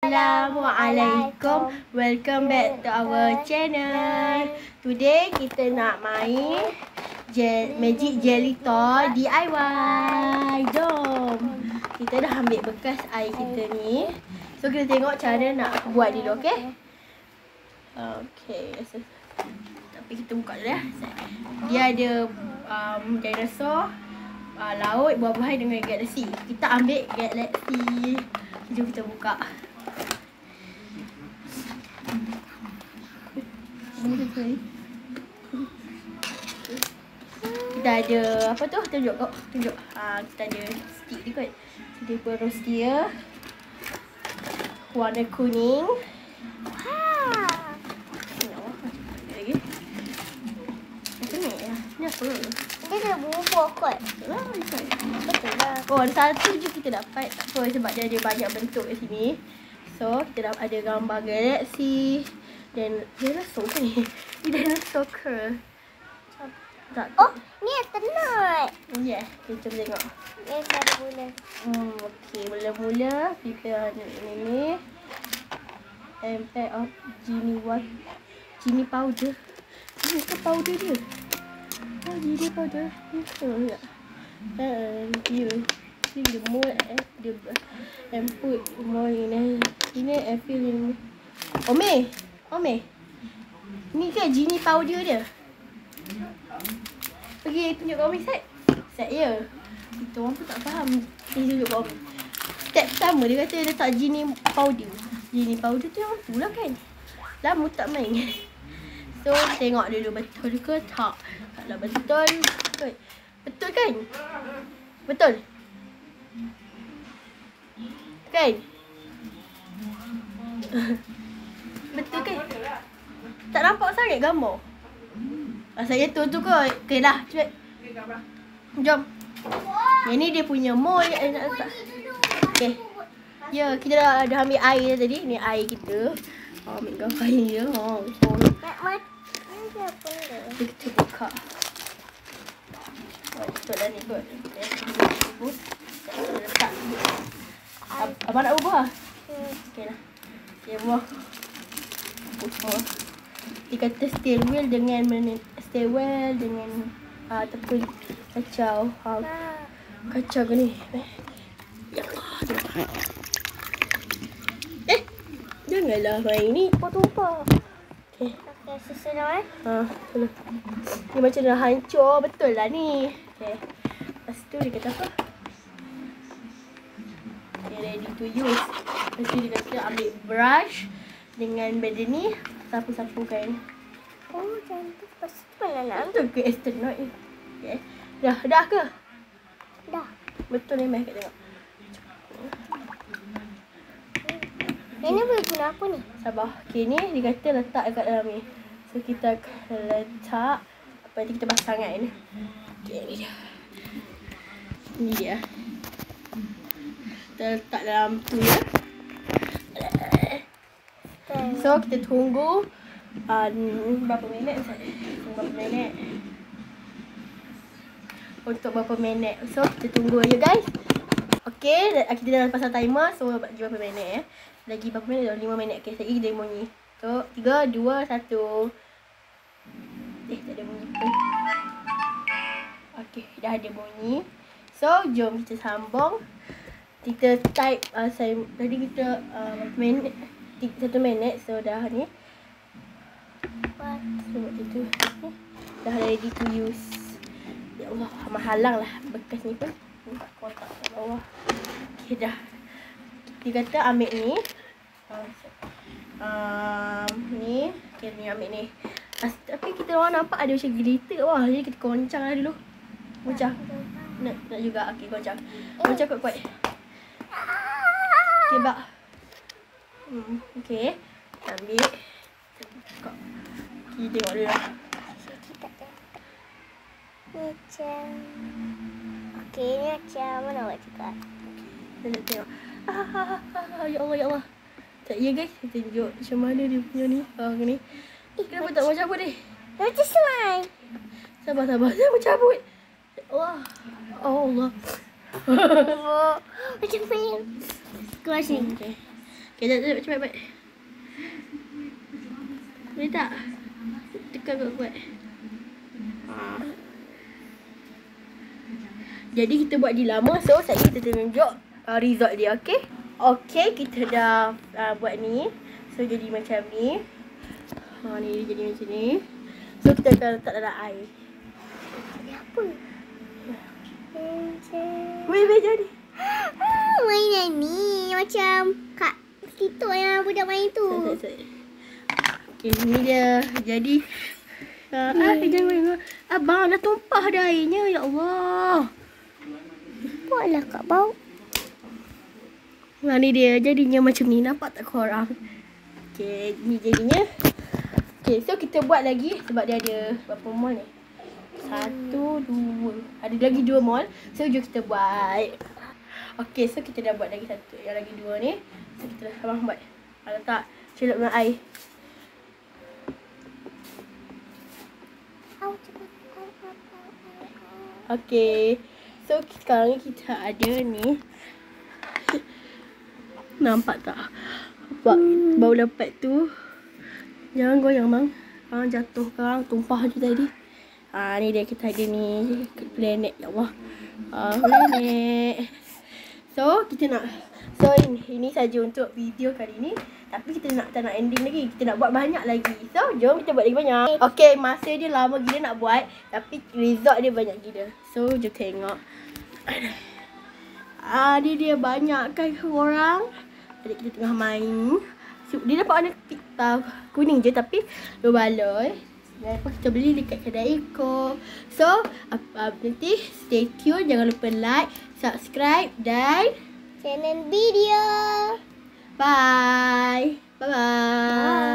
Assalamualaikum. Welcome back to our channel. Today kita nak main Magic Jelly Toy DIY. Jom. Kita dah ambil bekas air kita ni. So kita tengok cara nak buat dulu, okey? Okey. Tapi kita buka dulu ya. Dia ada dinosaur, laut, buah-buahan dengan galaksi. Kita ambil galaksi. Jom kita buka. Kita ada apa tu? Tunjuk kau. Tunjuk. Kita ada stick ni kot. Kita perus dia. Warna kuning. Lagi. Macam ni ya. Ni apa? Dia ada buah kot. Betul lah. Oh, ada satu je kita dapat. Tak apa sebab dia ada banyak bentuk kat sini. So, kita dah ada gambar galaksi. Dan dinosaur kan ni? Ni dinosaur ke? Tak. Oh, ni astronaut. Ya, kita cuba tengok. Ni cara mula. Okey, mula-mula kita ni. Impact of Genie powder. Ini ke powder dia? Genie powder. Ni betul tak? Dia. Ini the mold the and put more in. Ini I feel in. Ome. Ni ke Genie powder dia? Pergi tunjuk kat Ome set. Set ya. Kita orang pun tak faham. Tunjuk kat Ome. Step pertama dia kata dia letak Genie powder. Genie powder tu yang tu lah kan. Lama tak main. So tengok dulu betul ke tak. Kalau betul. Betul kan? Betul. Kan? Betul kan? Tak nampak sangat gambar. Saya tu kot. Okey lah. Cepat. Jom. Yang ni dia punya mold yang nak letak. Okey. Ya, kita dah ambil air tadi. Ni air kita. Ambil gambar air dia. Kita buka. Betul dah ni kot. Kita letak. Abang nak buah? Okey lah. Okay, buah. Dia kata stay well dengan ataupun kacau. Kacau ke ni? Ya Allah. Janganlah main ni. Tumpah. Okey. Okey, susun dah betul. Ni macam dah hancur. Betul lah ni. Okey. Lepas tu dia kata apa? Okay, ready to use. Lepas tu dia kata ambil brush dengan benda ni. Sapu-sapukan. Oh, cantik. Lepas tu mana nak? Betul ke astronaut ni? Okay. Dah ke? Dah. Betul ni, Meh. Tengok. Ini boleh guna apa ni? Sabar. Okay, ni dia kata letak dekat dalam ni. So, kita letak. Apa nanti kita pasang kan? Okay, ni dia. Ni dia. Kita letak dalam tu ya. So, kita tunggu berapa minit? Untuk berapa minit. So, kita tunggu je guys. Okay, kita dah pasang timer. So, bagi berapa minit ya. Lagi berapa minit? 5 minit. Okay, lagi dia bunyi. So, 3, 2, 1. Tak ada bunyi pun. Okay, dah ada bunyi. So, jom kita sambung. Kita type tadi kita berapa minit? 1 minit. So dah ni. Sebab itu dah ready to use. Ya Allah, mahalang lah bekas ni pun. Kotak kat bawah. Okay dah. Dia kata ambil ni. Ni. Okay ni ambil ni. Tapi kita orang nampak ada macam glitter. Wah, jadi kita goncang lah dulu. Goncang. Nak juga. Okay, goncang. Goncang kuat-kuat. Okay, bak. Okay. Ambil. Buka. Okay, tengok dulu lah. Macam. Okay, ni macam mana awak cakap? Kita tengok. Ya Allah, ya Allah. Tak, ya guys. Kita tunjuk macam mana dia punya ni. Ni. Kenapa tak mau cabut ni? Macam slime. Sabar. Saya mau cabut. Allah. Oh Allah. Macam film. Keluar sini. Okay. Okay, cepat. Boleh tak? Tekan kuat-kuat. Jadi kita buat di lama. So saya kita tunjuk result dia. Okay. Okay, kita dah buat ni. So jadi macam ni. Ni dia jadi macam ni. So kita akan letak dalam air. Ni apa? Weh jadi. Mainan ni macam kat situ yang budak main tu. Okay, ni dia. Jadi jangan main. Abang dah tumpah dah airnya. Ya Allah. Buatlah kat bau. Ni dia jadinya macam ni. Nampak tak korang? Okay, ni jadinya. Okay, so kita buat lagi sebab dia ada berapa mol ni? 1, 2. Ada lagi 2 mol. So jom kita buat. Okay, so kita dah buat lagi satu. Yang lagi 2 ni. So kita dah abang buat. Letak celup dalam air. Okay. So sekarang ni kita ada ni. Nampak tak? Bau lepat tu. Jangan goyang bang. Jatuh kan. Tumpah je tadi. Ni dia kita ada ni. Planet. Ya Allah. Planet. So kita nak. So ini saja untuk video kali ni. Tapi kita tak nak ending lagi. Kita nak buat banyak lagi. So jom kita buat lagi banyak. Okay, masa dia lama gila nak buat. Tapi result dia banyak gila. So jom tengok. Dia banyak kan korang. Adik kita tengah main. Dia dapat warna kuning je tapi berbaloi. Dan kita beli dekat kedai Eko. So nanti stay tune. Jangan lupa like, subscribe dan channel video. Bye. Bye-bye.